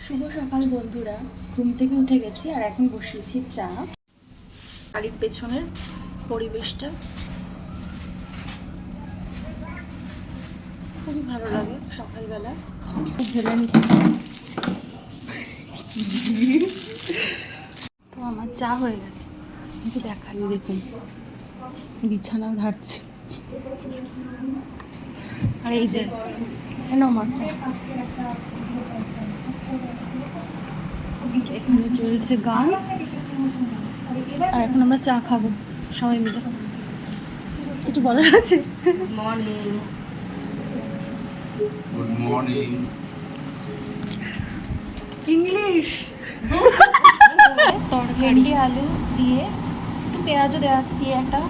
শুভ সকাল বন্ধুরা, ঘুম থেকে উঠে গেছি আর এখন বসিয়েছি চা। বাড়ির পেছনের পরিবেশটা খুবই ভালো লাগে সকালবেলা। ভেবে নিচ্ছি তো আমার চা হয়ে গেছে, কিন্তু দেখালি দেখুন বিছানাও ঝাড়ছি। আর এই যে কেন আমার চা, এখানে চলছে গান আর এখন আমরা চা খাবো সবাই মিলে। কিছু বলার আছে? Good morning. ইংলিশ তরকারি আলু দিয়ে একটু পেঁয়াজও দেওয়া আছে দিয়ে একটা,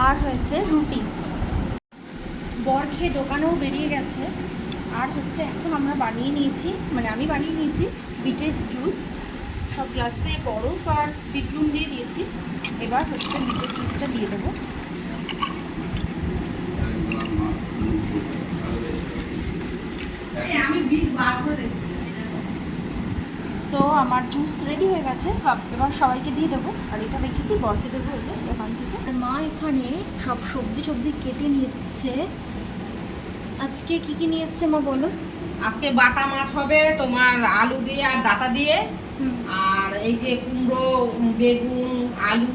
আর হয়েছে রুটি। বর খেয়ে দোকানেও বেরিয়ে গেছে। আর হচ্ছে এখন আমরা বানিয়ে নিয়েছি, মানে আমি বানিয়ে নিয়েছি বিটের জুস। সব গ্লাসে বরফ আর বিটলুন দিয়ে দিয়েছি। এবার হচ্ছে বিটের জুসটা দিয়ে দেবো। সো আমার জুস রেডি হয়ে গেছে, এবার সবাইকে দিয়ে দেবো। আর এটা রেখেছি বরকে দেবো এলে দোকান থেকে। আর মা এখানে সব সবজি কেটে নিচ্ছে। আজকে কি কি নিয়ে এসছে মা বলো? আজকে বাটা মাছ হবে তোমার আলু দিয়ে আর ডাটা দিয়ে। আর এই যে কুমড়ো, বেগুন, আলু,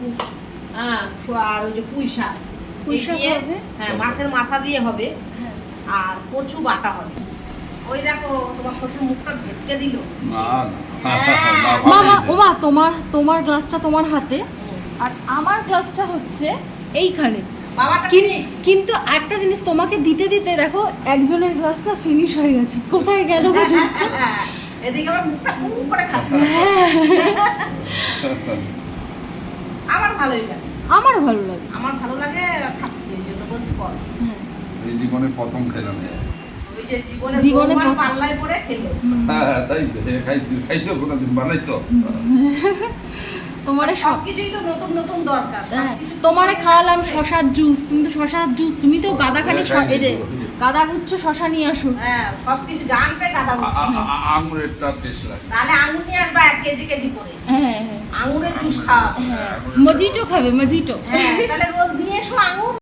হ্যাঁ, আর ওই যে পুঁই শাক হবে। হ্যাঁ, মাছের মাথা দিয়ে হবে। হ্যাঁ, আর কচু বাটা হবে। ওই দেখো তোমার শ্বশুর মুখটা ভেটকে দিল। মা তোমার গ্লাসটা তোমার হাতে আর আমার গ্লাসটা হচ্ছে এইখানে। কিন্তু একটা জিনিস তোমাকে দিতে দিতে দেখো একজনের গ্লাস না ফিনিশ হয়ে গেছে। কোথায় গেল গো জুসটা? এদিকে আবার মুখটা কুম করে খাচ্ছে। আমার ভালোই লাগে। আমারও ভালো লাগে। আমার ভালো লাগে, খাচ্ছি এই জন্য বলছি কর। হ্যাঁ, এই জীবনে প্রথম খেলাম। ওই যে জীবনে পাল্লায় পড়ে খেলো। হ্যাঁ, তাই তো। খাইছো কোনোদিন, বানাইছো? তোমারে সবকিছুই তো নতুন নতুন দরকার। তোমারে খাওয়ালাম শশার জুস, তুমি তো শশার জুস, তুমি তো গাদাখানি গাদা গুচ্ছ শশা নিয়ে আসো। হ্যাঁ, সবকিছু জানবে গাদা গুচ্ছ। আঙুরেরটা টেস্ট লাগে। তাহলে আঙুর নিয়ে আসবা 1 কেজি করে। হ্যাঁ, আঙুরের জুস খাওয়া। মজিটো খাবে, মজিটো। হ্যাঁ, তাহলে রোজ নিয়ে এসো আঙুর।